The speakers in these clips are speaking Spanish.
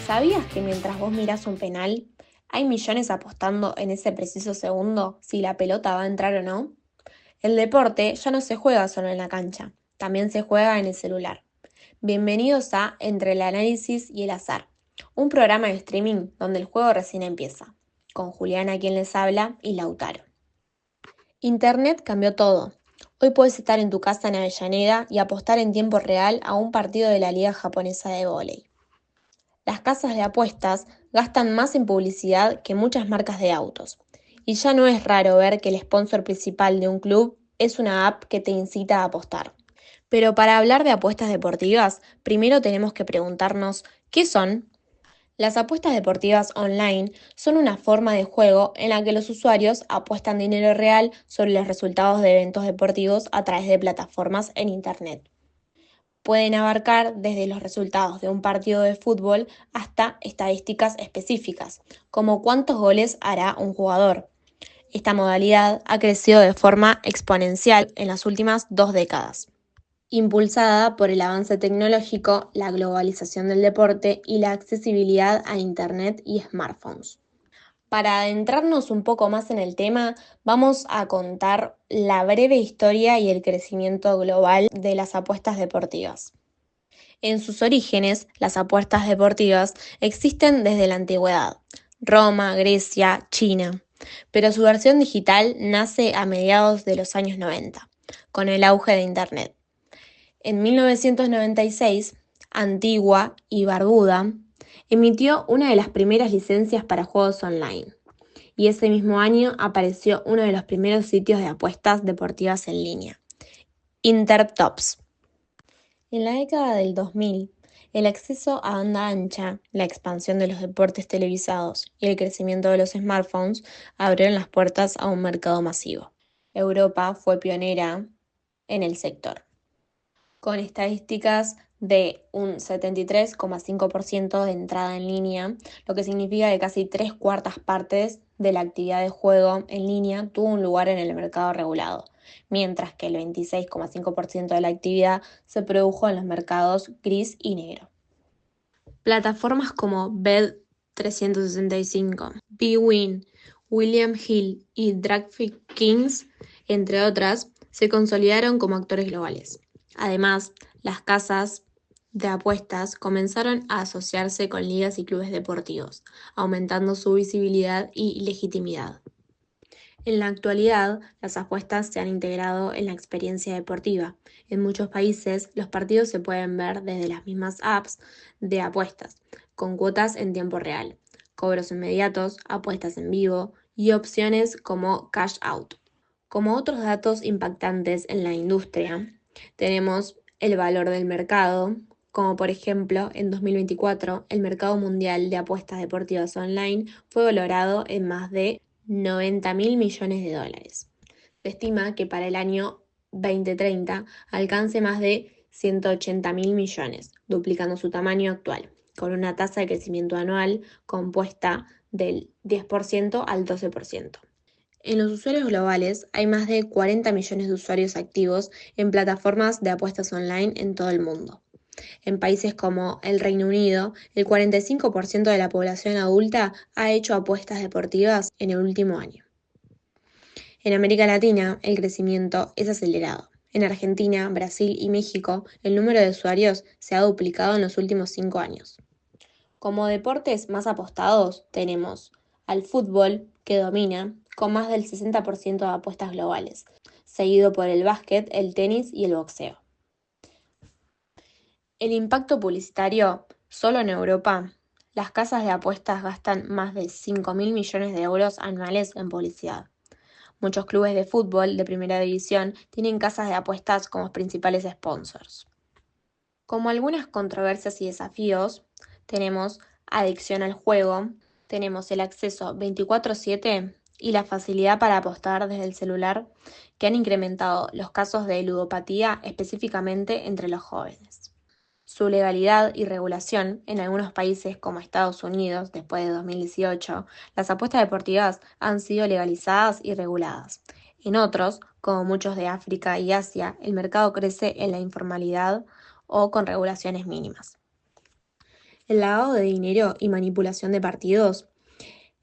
¿Sabías que mientras vos mirás un penal, hay millones apostando en ese preciso segundo si la pelota va a entrar o no? El deporte ya no se juega solo en la cancha, también se juega en el celular. Bienvenidos a Entre el análisis y el azar, un programa de streaming donde el juego recién empieza, con Juliana quien les habla y Lautaro. Internet cambió todo. Hoy puedes estar en tu casa en Avellaneda y apostar en tiempo real a un partido de la Liga Japonesa de Vóley. Las casas de apuestas gastan más en publicidad que muchas marcas de autos. Y ya no es raro ver que el sponsor principal de un club es una app que te incita a apostar. Pero para hablar de apuestas deportivas, primero tenemos que preguntarnos, ¿qué son? Las apuestas deportivas online son una forma de juego en la que los usuarios apuestan dinero real sobre los resultados de eventos deportivos a través de plataformas en Internet. Pueden abarcar desde los resultados de un partido de fútbol hasta estadísticas específicas, como cuántos goles hará un jugador. Esta modalidad ha crecido de forma exponencial en las últimas 2 décadas, impulsada por el avance tecnológico, la globalización del deporte y la accesibilidad a Internet y smartphones. Para adentrarnos un poco más en el tema, vamos a contar la breve historia y el crecimiento global de las apuestas deportivas. En sus orígenes, las apuestas deportivas existen desde la antigüedad, Roma, Grecia, China, pero su versión digital nace a mediados de los años 90, con el auge de Internet. En 1996, Antigua y Barbuda emitió una de las primeras licencias para juegos online, y ese mismo año apareció uno de los primeros sitios de apuestas deportivas en línea, Intertops. En la década del 2000, el acceso a banda ancha, la expansión de los deportes televisados y el crecimiento de los smartphones abrieron las puertas a un mercado masivo. Europa fue pionera en el sector, con estadísticas de un 73,5% de entrada en línea, lo que significa que casi 3/4 de la actividad de juego en línea tuvo un lugar en el mercado regulado, mientras que el 26,5% de la actividad se produjo en los mercados gris y negro. Plataformas como Bet365, bwin, William Hill y DraftKings, entre otras, se consolidaron como actores globales. Además, las casas de apuestas comenzaron a asociarse con ligas y clubes deportivos, aumentando su visibilidad y legitimidad. En la actualidad, las apuestas se han integrado en la experiencia deportiva. En muchos países, los partidos se pueden ver desde las mismas apps de apuestas, con cuotas en tiempo real, cobros inmediatos, apuestas en vivo y opciones como cash out. Como otros datos impactantes en la industria, tenemos el valor del mercado, como por ejemplo, en 2024, el mercado mundial de apuestas deportivas online fue valorado en más de 90.000 millones de dólares. Se estima que para el año 2030 alcance más de 180.000 millones, duplicando su tamaño actual, con una tasa de crecimiento anual compuesta del 10% al 12%. En los usuarios globales hay más de 40 millones de usuarios activos en plataformas de apuestas online en todo el mundo. En países como el Reino Unido, el 45% de la población adulta ha hecho apuestas deportivas en el último año. En América Latina, el crecimiento es acelerado. En Argentina, Brasil y México, el número de usuarios se ha duplicado en los últimos 5 años. Como deportes más apostados, tenemos al fútbol, que domina, con más del 60% de apuestas globales, seguido por el básquet, el tenis y el boxeo. El impacto publicitario, solo en Europa, las casas de apuestas gastan más de 5.000 millones de euros anuales en publicidad. Muchos clubes de fútbol de primera división tienen casas de apuestas como principales sponsors. Como algunas controversias y desafíos, tenemos adicción al juego, tenemos el acceso 24/7 y la facilidad para apostar desde el celular, que han incrementado los casos de ludopatía específicamente entre los jóvenes. Su legalidad y regulación en algunos países como Estados Unidos, después de 2018, las apuestas deportivas han sido legalizadas y reguladas. En otros, como muchos de África y Asia, el mercado crece en la informalidad o con regulaciones mínimas. El lavado de dinero y manipulación de partidos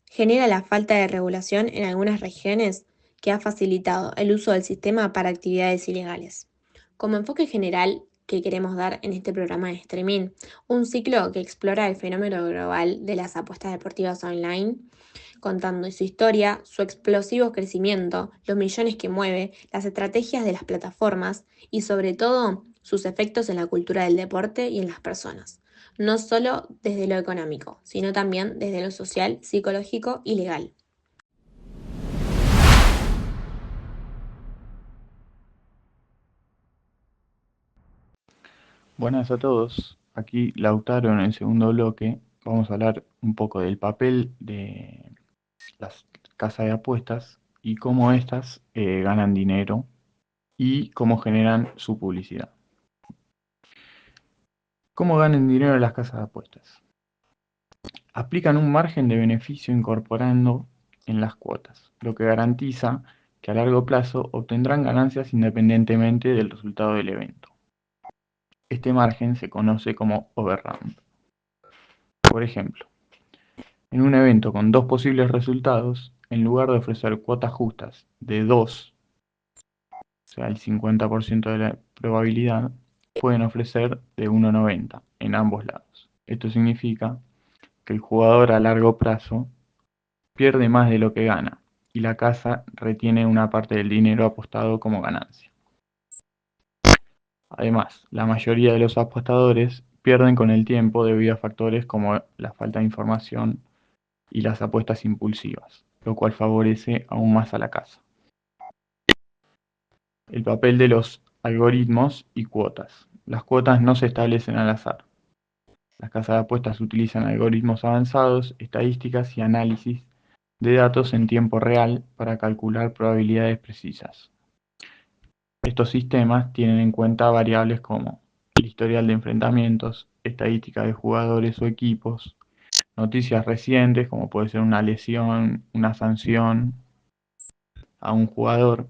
genera la falta de regulación en algunas regiones que ha facilitado el uso del sistema para actividades ilegales. Como enfoque general que queremos dar en este programa de streaming, un ciclo que explora el fenómeno global de las apuestas deportivas online, contando su historia, su explosivo crecimiento, los millones que mueve, las estrategias de las plataformas y sobre todo sus efectos en la cultura del deporte y en las personas, no solo desde lo económico, sino también desde lo social, psicológico y legal. Buenas a todos, aquí Lautaro en el segundo bloque. Vamos a hablar un poco del papel de las casas de apuestas y cómo éstas ganan dinero y cómo generan su publicidad. ¿Cómo ganan dinero las casas de apuestas? Aplican un margen de beneficio incorporando en las cuotas, lo que garantiza que a largo plazo obtendrán ganancias independientemente del resultado del evento. Este margen se conoce como overround. Por ejemplo, en un evento con dos posibles resultados, en lugar de ofrecer cuotas justas de 2, o sea, el 50% de la probabilidad, pueden ofrecer de 1,90 en ambos lados. Esto significa que el jugador a largo plazo pierde más de lo que gana y la casa retiene una parte del dinero apostado como ganancia. Además, la mayoría de los apostadores pierden con el tiempo debido a factores como la falta de información y las apuestas impulsivas, lo cual favorece aún más a la casa. El papel de los algoritmos y cuotas. Las cuotas no se establecen al azar. Las casas de apuestas utilizan algoritmos avanzados, estadísticas y análisis de datos en tiempo real para calcular probabilidades precisas. Estos sistemas tienen en cuenta variables como el historial de enfrentamientos, estadísticas de jugadores o equipos, noticias recientes como puede ser una lesión, una sanción a un jugador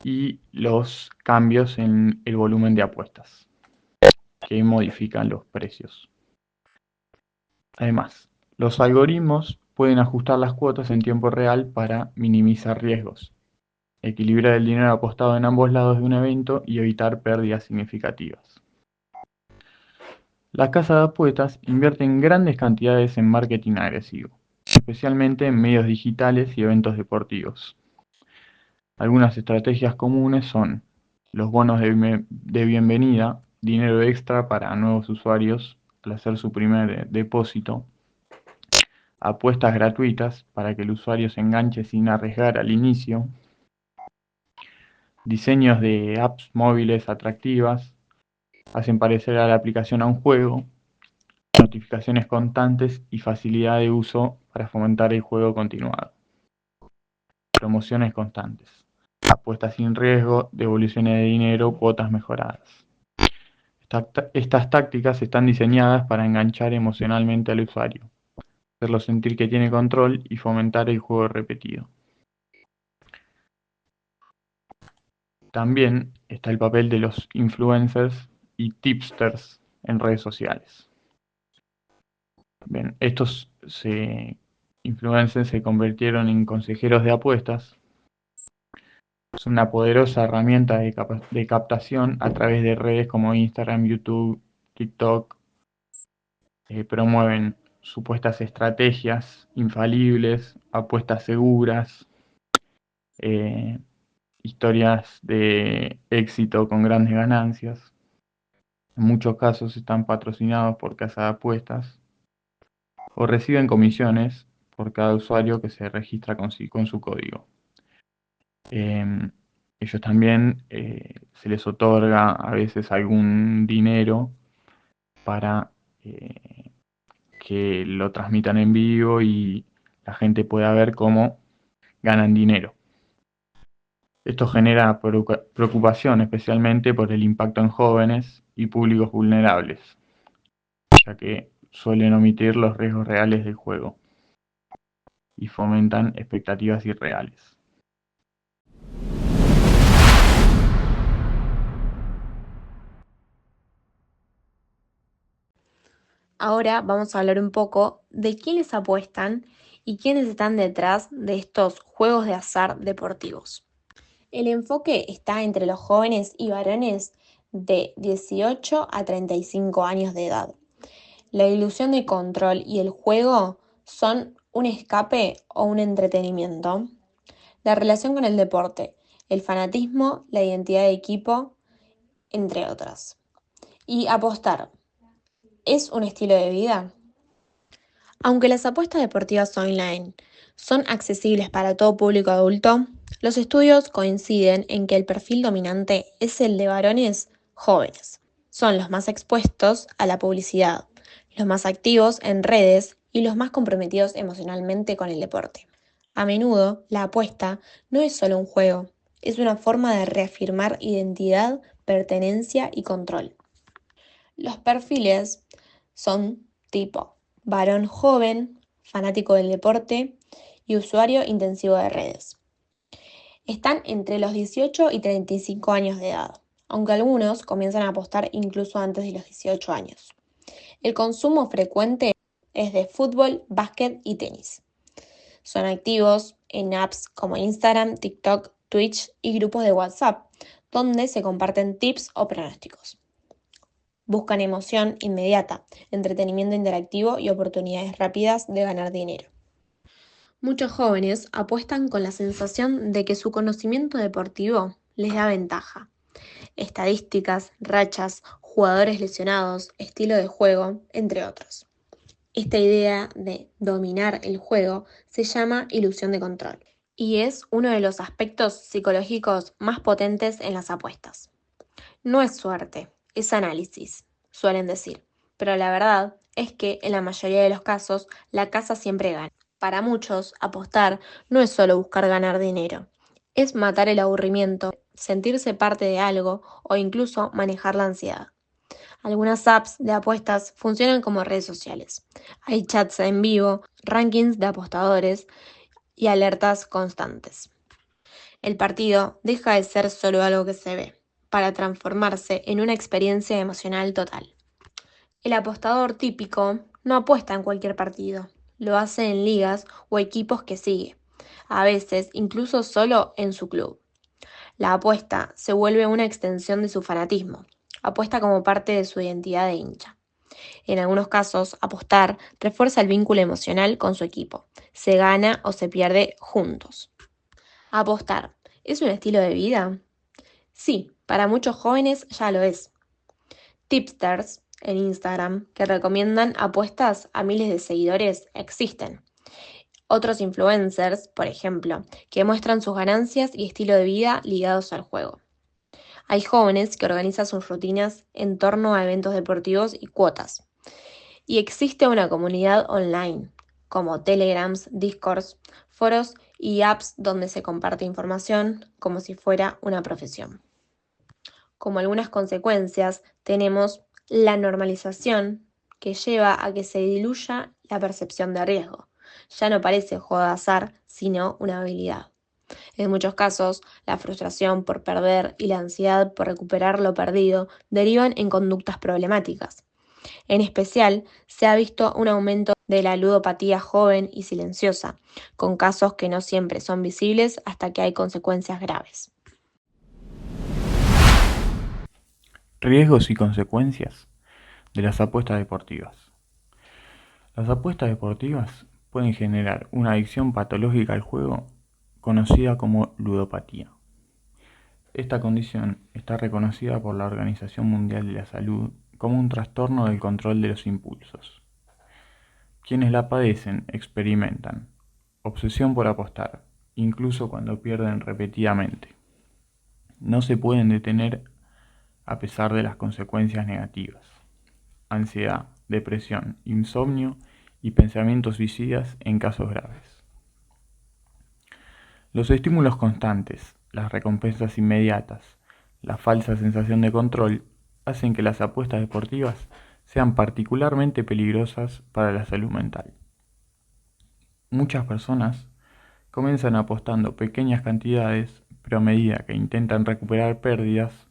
y los cambios en el volumen de apuestas que modifican los precios. Además, los algoritmos pueden ajustar las cuotas en tiempo real para minimizar riesgos, equilibrar el dinero apostado en ambos lados de un evento y evitar pérdidas significativas. Las casas de apuestas invierten grandes cantidades en marketing agresivo, especialmente en medios digitales y eventos deportivos. Algunas estrategias comunes son los bonos de bienvenida, dinero extra para nuevos usuarios al hacer su primer depósito, apuestas gratuitas para que el usuario se enganche sin arriesgar al inicio, diseños de apps móviles atractivas, hacen parecer a la aplicación a un juego, notificaciones constantes y facilidad de uso para fomentar el juego continuado, promociones constantes, apuestas sin riesgo, devoluciones de dinero, cuotas mejoradas. Estas tácticas están diseñadas para enganchar emocionalmente al usuario, hacerlo sentir que tiene control y fomentar el juego repetido. También está el papel de los influencers y tipsters en redes sociales. Bien, estos influencers se convirtieron en consejeros de apuestas. Es una poderosa herramienta de captación a través de redes como Instagram, YouTube, TikTok. Promueven supuestas estrategias infalibles, apuestas seguras, eh, historias de éxito con grandes ganancias. En muchos casos están patrocinados por casas de apuestas o reciben comisiones por cada usuario que se registra con su código. Ellos también se les otorga a veces algún dinero para que lo transmitan en vivo y la gente pueda ver cómo ganan dinero. Esto genera preocupación especialmente por el impacto en jóvenes y públicos vulnerables, ya que suelen omitir los riesgos reales del juego y fomentan expectativas irreales. Ahora vamos a hablar un poco de quiénes apuestan y quiénes están detrás de estos juegos de azar deportivos. El enfoque está entre los jóvenes y varones de 18 a 35 años de edad. La ilusión de control y el juego son un escape o un entretenimiento. La relación con el deporte, el fanatismo, la identidad de equipo, entre otras. Y apostar, ¿es un estilo de vida? Aunque las apuestas deportivas online son accesibles para todo público adulto, los estudios coinciden en que el perfil dominante es el de varones jóvenes. Son los más expuestos a la publicidad, los más activos en redes y los más comprometidos emocionalmente con el deporte. A menudo, la apuesta no es solo un juego, es una forma de reafirmar identidad, pertenencia y control. Los perfiles son tipo varón joven, fanático del deporte y usuario intensivo de redes. Están entre los 18 y 35 años de edad, aunque algunos comienzan a apostar incluso antes de los 18 años. El consumo frecuente es de fútbol, básquet y tenis. Son activos en apps como Instagram, TikTok, Twitch y grupos de WhatsApp, donde se comparten tips o pronósticos. Buscan emoción inmediata, entretenimiento interactivo y oportunidades rápidas de ganar dinero. Muchos jóvenes apuestan con la sensación de que su conocimiento deportivo les da ventaja. Estadísticas, rachas, jugadores lesionados, estilo de juego, entre otros. Esta idea de dominar el juego se llama ilusión de control y es uno de los aspectos psicológicos más potentes en las apuestas. No es suerte, es análisis, suelen decir, pero la verdad es que en la mayoría de los casos la casa siempre gana. Para muchos, apostar no es solo buscar ganar dinero, es matar el aburrimiento, sentirse parte de algo o incluso manejar la ansiedad. Algunas apps de apuestas funcionan como redes sociales. Hay chats en vivo, rankings de apostadores y alertas constantes. El partido deja de ser solo algo que se ve, para transformarse en una experiencia emocional total. El apostador típico no apuesta en cualquier partido, lo hace en ligas o equipos que sigue, a veces incluso solo en su club. La apuesta se vuelve una extensión de su fanatismo, apuesta como parte de su identidad de hincha. En algunos casos, apostar refuerza el vínculo emocional con su equipo, se gana o se pierde juntos. Apostar, ¿es un estilo de vida? Sí, para muchos jóvenes ya lo es. Tipsters en Instagram que recomiendan apuestas a miles de seguidores existen. Otros influencers, por ejemplo, que muestran sus ganancias y estilo de vida ligados al juego. Hay jóvenes que organizan sus rutinas en torno a eventos deportivos y cuotas. Y existe una comunidad online, como Telegrams, Discords, foros y apps donde se comparte información como si fuera una profesión. Como algunas consecuencias, tenemos la normalización que lleva a que se diluya la percepción de riesgo. Ya no parece juego de azar, sino una habilidad. En muchos casos, la frustración por perder y la ansiedad por recuperar lo perdido derivan en conductas problemáticas. En especial, se ha visto un aumento de la ludopatía joven y silenciosa, con casos que no siempre son visibles hasta que hay consecuencias graves. Riesgos y consecuencias de las apuestas deportivas. Las apuestas deportivas pueden generar una adicción patológica al juego conocida como ludopatía. Esta condición está reconocida por la Organización Mundial de la Salud como un trastorno del control de los impulsos. Quienes la padecen experimentan obsesión por apostar, incluso cuando pierden repetidamente. No se pueden detener a pesar de las consecuencias negativas. Ansiedad, depresión, insomnio y pensamientos suicidas en casos graves. Los estímulos constantes, las recompensas inmediatas, la falsa sensación de control hacen que las apuestas deportivas sean particularmente peligrosas para la salud mental. Muchas personas comienzan apostando pequeñas cantidades, pero a medida que intentan recuperar pérdidas,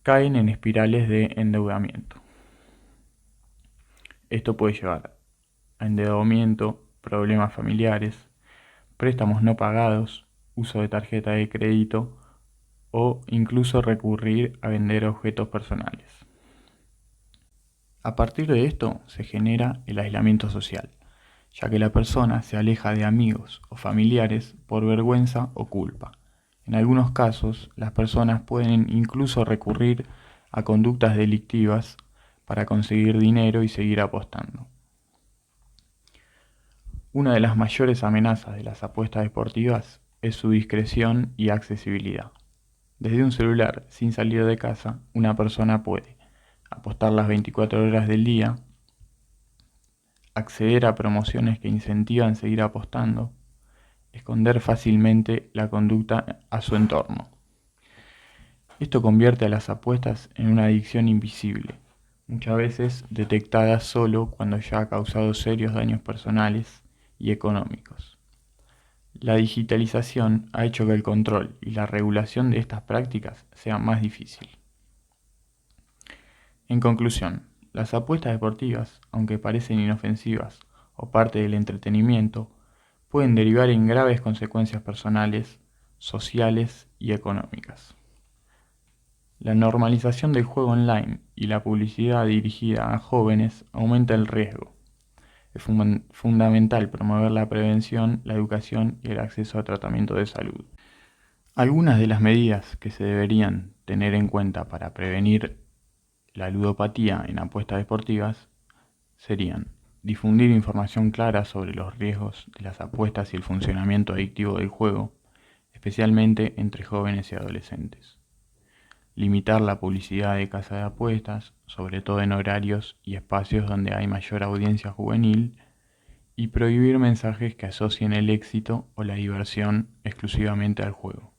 caen en espirales de endeudamiento. Esto puede llevar a endeudamiento, problemas familiares, préstamos no pagados, uso de tarjeta de crédito o incluso recurrir a vender objetos personales. A partir de esto se genera el aislamiento social, ya que la persona se aleja de amigos o familiares por vergüenza o culpa. En algunos casos, las personas pueden incluso recurrir a conductas delictivas para conseguir dinero y seguir apostando. Una de las mayores amenazas de las apuestas deportivas es su discreción y accesibilidad. Desde un celular, sin salir de casa, una persona puede apostar las 24 horas del día, acceder a promociones que incentivan seguir apostando, esconder fácilmente la conducta a su entorno. Esto convierte a las apuestas en una adicción invisible, muchas veces detectada solo cuando ya ha causado serios daños personales y económicos. La digitalización ha hecho que el control y la regulación de estas prácticas sea más difícil. En conclusión, las apuestas deportivas, aunque parecen inofensivas o parte del entretenimiento, pueden derivar en graves consecuencias personales, sociales y económicas. La normalización del juego online y la publicidad dirigida a jóvenes aumenta el riesgo. Es fundamental promover la prevención, la educación y el acceso a tratamiento de salud. Algunas de las medidas que se deberían tener en cuenta para prevenir la ludopatía en apuestas deportivas serían difundir información clara sobre los riesgos de las apuestas y el funcionamiento adictivo del juego, especialmente entre jóvenes y adolescentes. Limitar la publicidad de casas de apuestas, sobre todo en horarios y espacios donde hay mayor audiencia juvenil, y prohibir mensajes que asocien el éxito o la diversión exclusivamente al juego.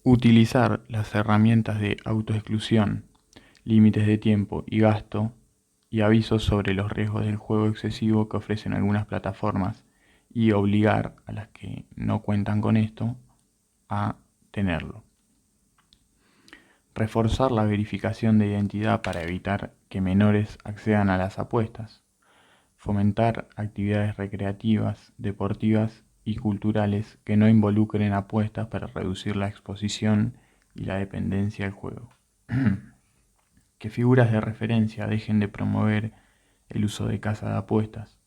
Utilizar las herramientas de autoexclusión, límites de tiempo y gasto y avisos sobre los riesgos del juego excesivo que ofrecen algunas plataformas y obligar a las que no cuentan con esto a tenerlo. Reforzar la verificación de identidad para evitar que menores accedan a las apuestas. Fomentar actividades recreativas, deportivas y culturales que no involucren apuestas para reducir la exposición y la dependencia al juego. Que figuras de referencia dejen de promover el uso de casas de apuestas.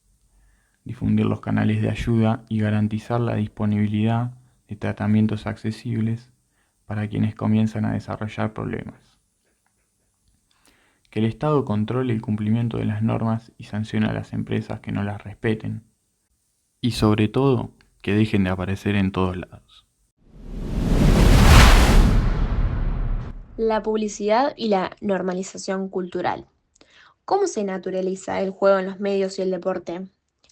Difundir los canales de ayuda y garantizar la disponibilidad de tratamientos accesibles para quienes comienzan a desarrollar problemas. Que el Estado controle el cumplimiento de las normas y sancione a las empresas que no las respeten. Y sobre todo, que dejen de aparecer en todos lados. La publicidad y la normalización cultural. ¿Cómo se naturaliza el juego en los medios y el deporte?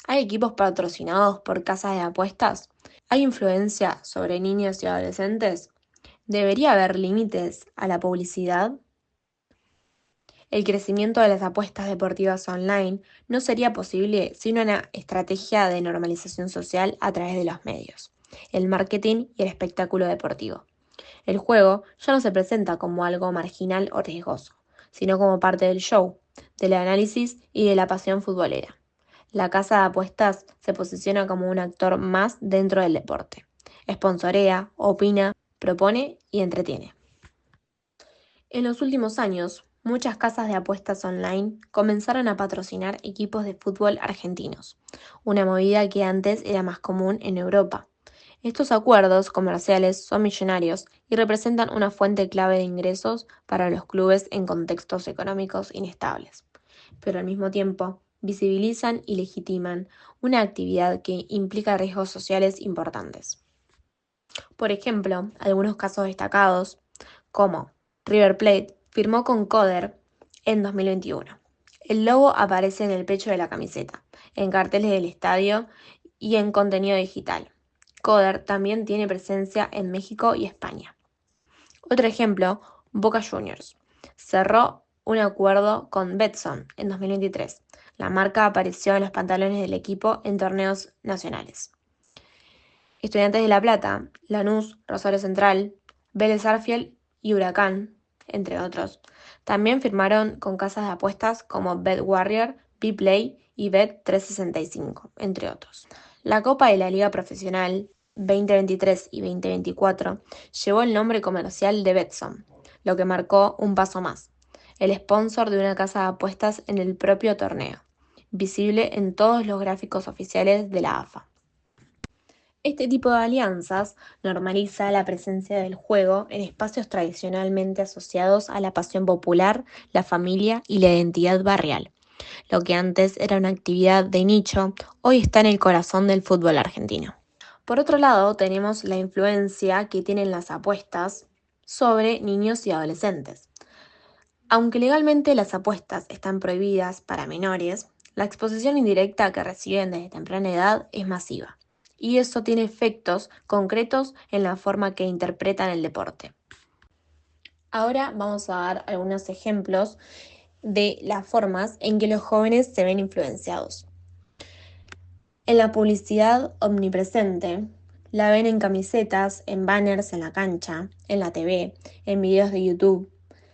¿Hay equipos patrocinados por casas de apuestas? ¿Hay influencia sobre niños y adolescentes? ¿Debería haber límites a la publicidad? El crecimiento de las apuestas deportivas online no sería posible sin una estrategia de normalización social a través de los medios, el marketing y el espectáculo deportivo. El juego ya no se presenta como algo marginal o riesgoso, sino como parte del show, del análisis y de la pasión futbolera. La casa de apuestas se posiciona como un actor más dentro del deporte. Sponsorea, opina, propone y entretiene. En los últimos años, muchas casas de apuestas online comenzaron a patrocinar equipos de fútbol argentinos, una movida que antes era más común en Europa. Estos acuerdos comerciales son millonarios y representan una fuente clave de ingresos para los clubes en contextos económicos inestables, pero al mismo tiempo visibilizan y legitiman una actividad que implica riesgos sociales importantes. Por ejemplo, algunos casos destacados, como River Plate firmó con Coder en 2021. El logo aparece en el pecho de la camiseta, en carteles del estadio y en contenido digital. Coder también tiene presencia en México y España. Otro ejemplo, Boca Juniors. Cerró un acuerdo con Betson en 2023. La marca apareció en los pantalones del equipo en torneos nacionales. Estudiantes de La Plata, Lanús, Rosario Central, Vélez Sarsfield y Huracán, entre otros. También firmaron con casas de apuestas como BetWarrior, Bplay y Bet365, entre otros. La Copa de la Liga Profesional 2023 y 2024 llevó el nombre comercial de Betson, lo que marcó un paso más, el sponsor de una casa de apuestas en el propio torneo, visible en todos los gráficos oficiales de la AFA. Este tipo de alianzas normaliza la presencia del juego en espacios tradicionalmente asociados a la pasión popular, la familia y la identidad barrial. Lo que antes era una actividad de nicho, hoy está en el corazón del fútbol argentino. Por otro lado, tenemos la influencia que tienen las apuestas sobre niños y adolescentes. Aunque legalmente las apuestas están prohibidas para menores, la exposición indirecta que reciben desde temprana edad es masiva, y eso tiene efectos concretos en la forma que interpretan el deporte. Ahora vamos a dar algunos ejemplos de las formas en que los jóvenes se ven influenciados. En la publicidad omnipresente, la ven en camisetas, en banners en la cancha, en la TV, en videos de YouTube,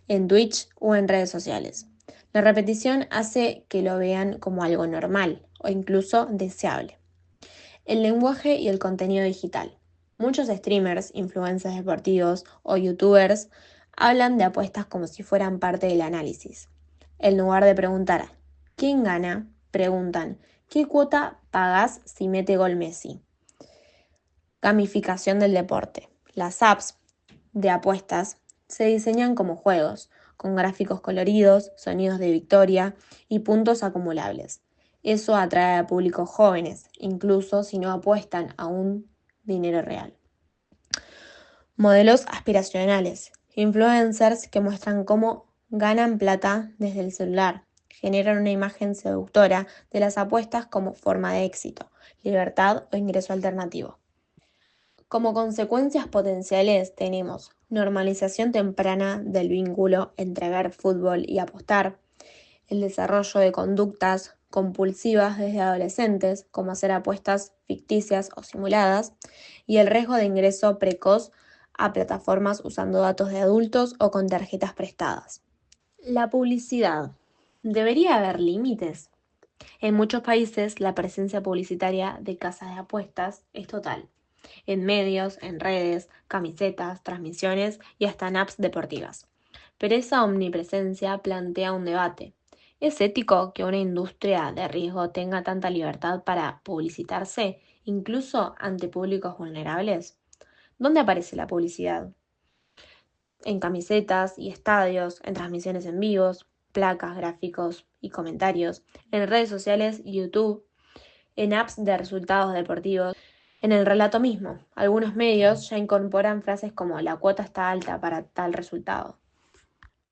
en Twitch o en redes sociales. La repetición hace que lo vean como algo normal o incluso deseable. El lenguaje y el contenido digital. Muchos streamers, influencers deportivos o youtubers hablan de apuestas como si fueran parte del análisis. En lugar de preguntar ¿quién gana?, preguntan ¿qué cuota pagás si mete gol Messi? Gamificación del deporte. Las apps de apuestas se diseñan como juegos, con gráficos coloridos, sonidos de victoria y puntos acumulables. Eso atrae a públicos jóvenes, incluso si no apuestan a un dinero real. Modelos aspiracionales. Influencers que muestran cómo ganan plata desde el celular. Generan una imagen seductora de las apuestas como forma de éxito, libertad o ingreso alternativo. Como consecuencias potenciales tenemos normalización temprana del vínculo entre ver fútbol y apostar, el desarrollo de conductas compulsivas desde adolescentes, como hacer apuestas ficticias o simuladas, y el riesgo de ingreso precoz a plataformas usando datos de adultos o con tarjetas prestadas. La publicidad. ¿Debería haber límites? En muchos países la presencia publicitaria de casas de apuestas es total, en medios, en redes, camisetas, transmisiones y hasta en apps deportivas. Pero esa omnipresencia plantea un debate. ¿Es ético que una industria de riesgo tenga tanta libertad para publicitarse, incluso ante públicos vulnerables? ¿Dónde aparece la publicidad? En camisetas y estadios, en transmisiones en vivos, placas, gráficos y comentarios, en redes sociales y YouTube, en apps de resultados deportivos. En el relato mismo, algunos medios ya incorporan frases como la cuota está alta para tal resultado.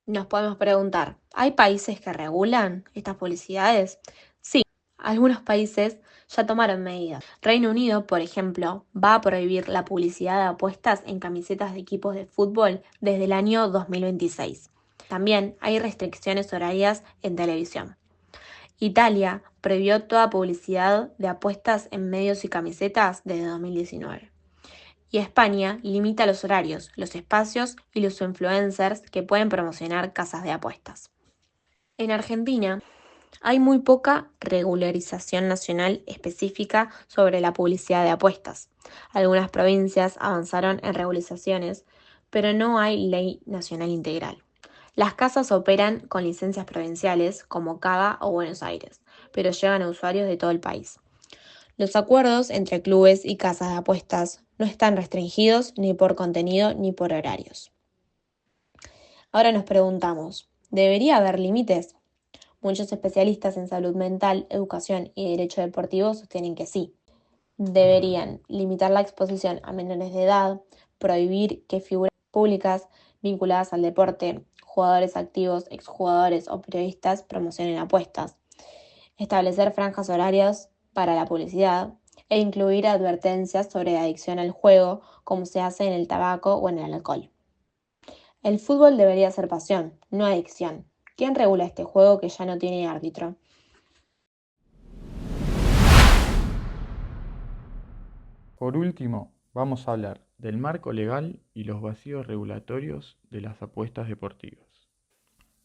Nos podemos preguntar, ¿hay países que regulan estas publicidades? Sí, algunos países ya tomaron medidas. Reino Unido, por ejemplo, va a prohibir la publicidad de apuestas en camisetas de equipos de fútbol desde el año 2026. También hay restricciones horarias en televisión. Italia prohibió toda publicidad de apuestas en medios y camisetas desde 2019. Y España limita los horarios, los espacios y los influencers que pueden promocionar casas de apuestas. En Argentina hay muy poca regularización nacional específica sobre la publicidad de apuestas. Algunas provincias avanzaron en regularizaciones, pero no hay ley nacional integral. Las casas operan con licencias provinciales como Cava o Buenos Aires, pero llegan a usuarios de todo el país. Los acuerdos entre clubes y casas de apuestas no están restringidos ni por contenido ni por horarios. Ahora nos preguntamos, ¿debería haber límites? Muchos especialistas en salud mental, educación y derecho deportivo sostienen que sí. Deberían limitar la exposición a menores de edad, prohibir que figuras públicas vinculadas al deporte, jugadores activos, exjugadores o periodistas promocionen apuestas, establecer franjas horarias para la publicidad e incluir advertencias sobre adicción al juego como se hace en el tabaco o en el alcohol. El fútbol debería ser pasión, no adicción. ¿Quién regula este juego que ya no tiene árbitro? Por último, vamos a hablar del marco legal y los vacíos regulatorios de las apuestas deportivas.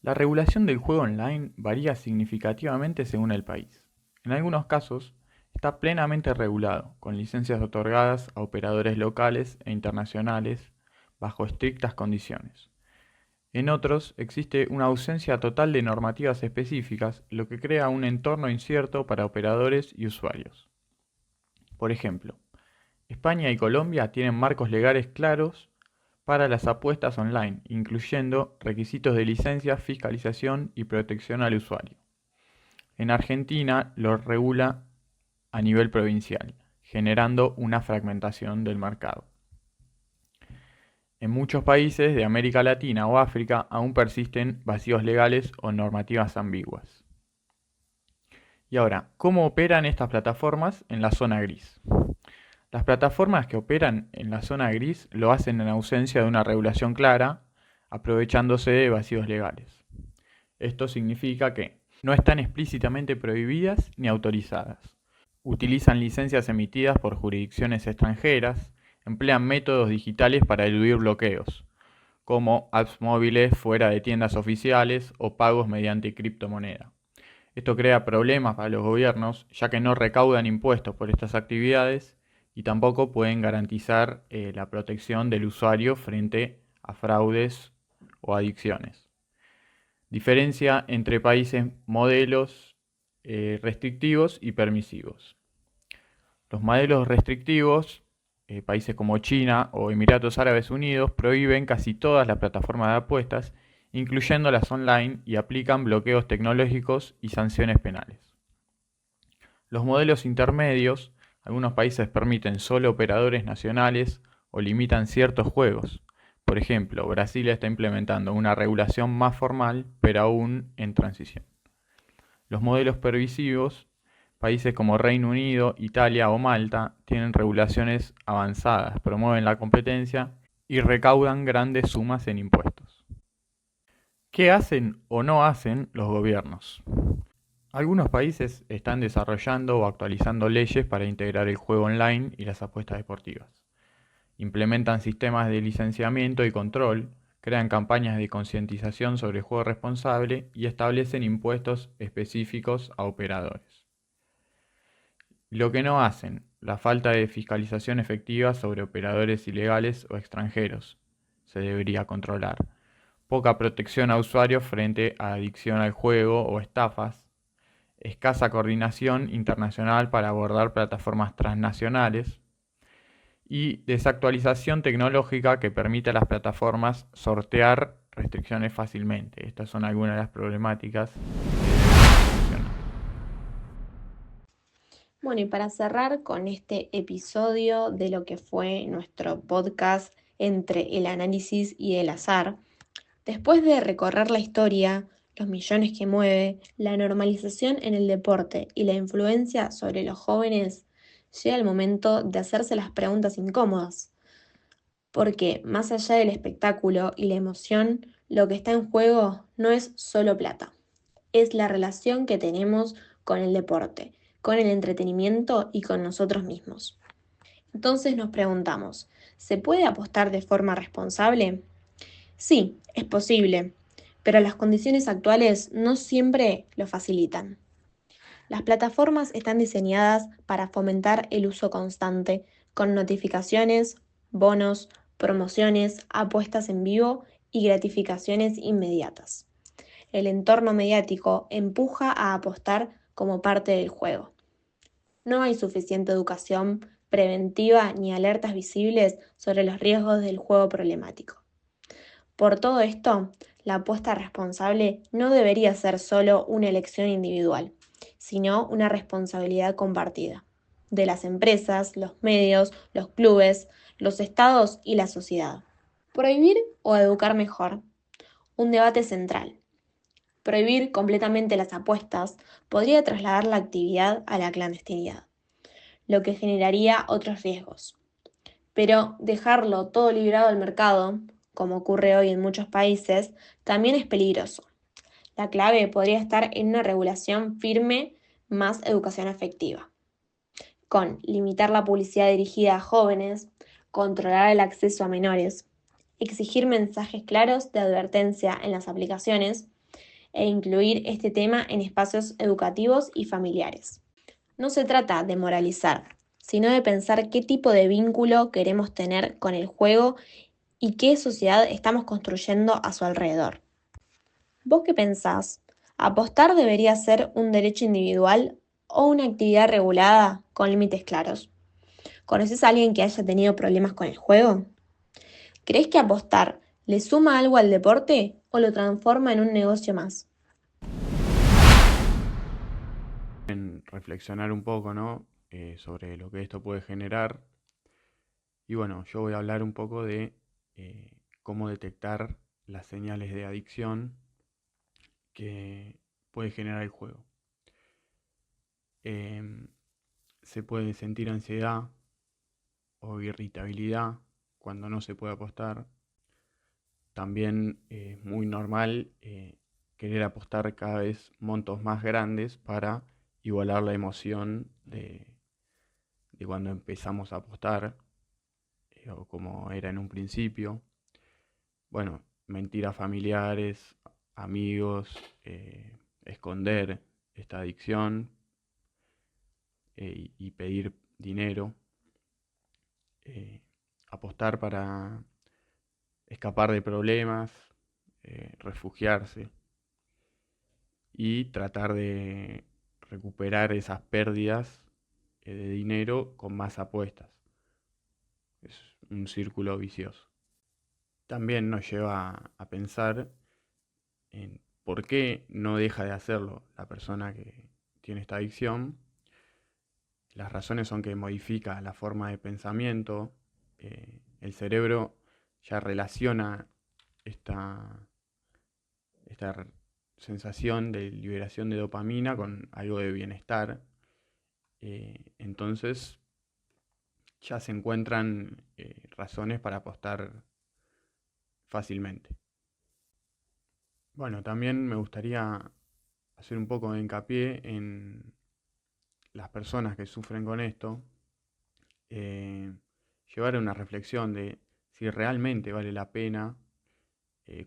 La regulación del juego online varía significativamente según el país. En algunos casos, está plenamente regulado, con licencias otorgadas a operadores locales e internacionales bajo estrictas condiciones. En otros, existe una ausencia total de normativas específicas, lo que crea un entorno incierto para operadores y usuarios. Por ejemplo, España y Colombia tienen marcos legales claros para las apuestas online, incluyendo requisitos de licencia, fiscalización y protección al usuario. En Argentina lo regula a nivel provincial, generando una fragmentación del mercado. En muchos países de América Latina o África aún persisten vacíos legales o normativas ambiguas. Y ahora, ¿cómo operan estas plataformas en la zona gris? Las plataformas que operan en la zona gris lo hacen en ausencia de una regulación clara, aprovechándose de vacíos legales. Esto significa que no están explícitamente prohibidas ni autorizadas. Utilizan licencias emitidas por jurisdicciones extranjeras, emplean métodos digitales para eludir bloqueos, como apps móviles fuera de tiendas oficiales o pagos mediante criptomoneda. Esto crea problemas para los gobiernos, ya que no recaudan impuestos por estas actividades y tampoco pueden garantizar la protección del usuario frente a fraudes o adicciones. Diferencia entre países modelos restrictivos y permisivos. Los modelos restrictivos, países como China o Emiratos Árabes Unidos, prohíben casi todas las plataformas de apuestas, incluyendo las online, y aplican bloqueos tecnológicos y sanciones penales. Los modelos intermedios, algunos países permiten solo operadores nacionales o limitan ciertos juegos. Por ejemplo, Brasil está implementando una regulación más formal, pero aún en transición. Los modelos permisivos, países como Reino Unido, Italia o Malta, tienen regulaciones avanzadas, promueven la competencia y recaudan grandes sumas en impuestos. ¿Qué hacen o no hacen los gobiernos? Algunos países están desarrollando o actualizando leyes para integrar el juego online y las apuestas deportivas. Implementan sistemas de licenciamiento y control, crean campañas de concientización sobre el juego responsable y establecen impuestos específicos a operadores. Lo que no hacen, la falta de fiscalización efectiva sobre operadores ilegales o extranjeros, se debería controlar. Poca protección a usuarios frente a adicción al juego o estafas. Escasa coordinación internacional para abordar plataformas transnacionales y desactualización tecnológica que permite a las plataformas sortear restricciones fácilmente. Estas son algunas de las problemáticas que debemos mencionar. Bueno, y para cerrar con este episodio de lo que fue nuestro podcast entre el análisis y el azar, después de recorrer la historia, los millones que mueve, la normalización en el deporte y la influencia sobre los jóvenes, llega el momento de hacerse las preguntas incómodas. Porque más allá del espectáculo y la emoción, lo que está en juego no es solo plata, es la relación que tenemos con el deporte, con el entretenimiento y con nosotros mismos. Entonces nos preguntamos, ¿se puede apostar de forma responsable? Sí, es posible, pero las condiciones actuales no siempre lo facilitan. Las plataformas están diseñadas para fomentar el uso constante, con notificaciones, bonos, promociones, apuestas en vivo y gratificaciones inmediatas. El entorno mediático empuja a apostar como parte del juego. No hay suficiente educación preventiva ni alertas visibles sobre los riesgos del juego problemático. Por todo esto, la apuesta responsable no debería ser solo una elección individual, sino una responsabilidad compartida de las empresas, los medios, los clubes, los estados y la sociedad. Prohibir o educar mejor. Un debate central. Prohibir completamente las apuestas podría trasladar la actividad a la clandestinidad, lo que generaría otros riesgos. Pero dejarlo todo librado al mercado, como ocurre hoy en muchos países, también es peligroso. La clave podría estar en una regulación firme más educación afectiva, con limitar la publicidad dirigida a jóvenes, controlar el acceso a menores, exigir mensajes claros de advertencia en las aplicaciones e incluir este tema en espacios educativos y familiares. No se trata de moralizar, sino de pensar qué tipo de vínculo queremos tener con el juego y qué sociedad estamos construyendo a su alrededor. ¿Vos qué pensás? ¿Apostar debería ser un derecho individual o una actividad regulada con límites claros? ¿Conoces a alguien que haya tenido problemas con el juego? ¿Crees que apostar le suma algo al deporte o lo transforma en un negocio más? Reflexionar un poco, ¿no? Sobre lo que esto puede generar. Y bueno, yo voy a hablar un poco de cómo detectar las señales de adicción que puede generar el juego. Em, Se puede sentir ansiedad o irritabilidad cuando no se puede apostar. También es muy normal querer apostar cada vez montos más grandes para igualar la emoción de cuando empezamos a apostar, o como era en un principio. Bueno, mentiras familiares, amigos, esconder esta adicción y pedir dinero, eh, apostar para escapar de problemas, refugiarse y tratar de recuperar esas pérdidas de dinero con más apuestas. Es un círculo vicioso. También nos lleva a pensar en por qué no deja de hacerlo la persona que tiene esta adicción. Las razones son que modifica la forma de pensamiento. El cerebro ya relaciona esta, esta sensación de liberación de dopamina con algo de bienestar. Entonces ya se encuentran razones para apostar fácilmente. Bueno, también me gustaría hacer un poco de hincapié en las personas que sufren con esto, eh, llevar a una reflexión de si realmente vale la pena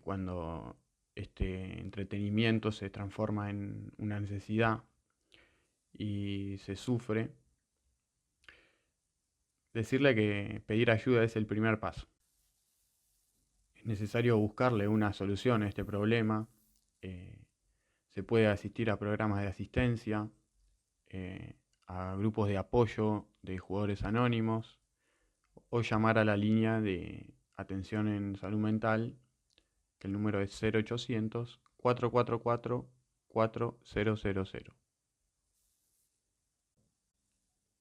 cuando este entretenimiento se transforma en una necesidad y se sufre, decirle que pedir ayuda es el primer paso. Es necesario buscarle una solución a este problema. eh, Se puede asistir a programas de asistencia, eh, a grupos de apoyo de jugadores anónimos o llamar a la línea de atención en salud mental, que el número es 0800 444 4000.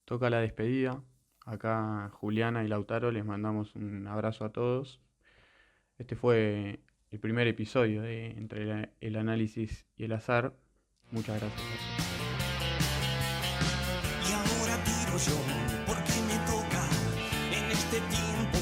Toca la despedida. Acá Juliana y Lautaro les mandamos un abrazo a todos. Este fue el primer episodio de Entre el análisis y el azar. Muchas gracias a todos. Y ahora tiro yo, porque me toca en este tiempo